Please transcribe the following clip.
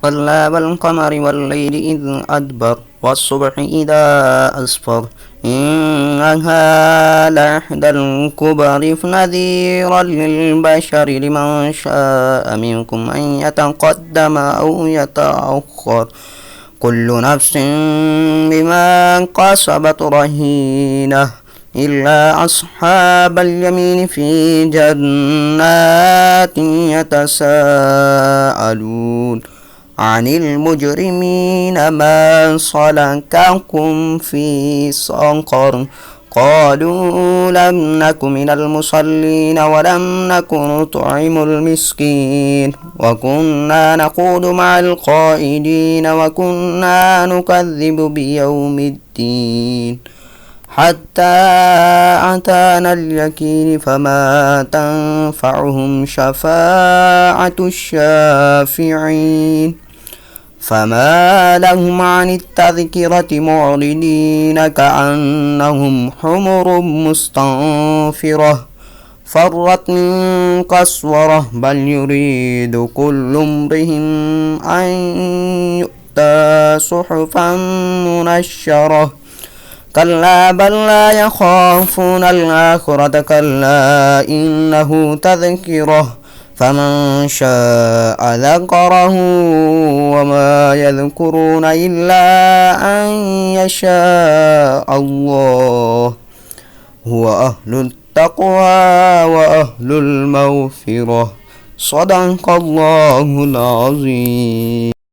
كلا والقمر والليل إذ أدبر والصبح إذا أسفر إنها لإحدى الكبر نذيرا للبشر لمن شاء منكم أن يتقدم أو يتأخر كل نفس بما كسبت رهينة إلا أصحاب اليمين في جنات يتساءلون عن المجرمين ما سلككم في سقر قالوا لم نك من المصلين ولم نك نطعم المسكين وكنا نخوض مع القائدين وكنا نكذب بيوم الدين حتى أتانا اليقين فما تنفعهم شفاعة الشافعين فما لهم عن التذكرة معرضين كأنهم حمر مستنفرة فرت من قسورة بل يريد كل امرئ أن يؤتى صحفا منشرة كلا بل لا يخافون الآخرة كلا إنه تذكرة فمن شاء ذكره وما يذكرون إلا أن يشاء الله هو أهل التقوى وأهل المغفرة صدق الله العظيم.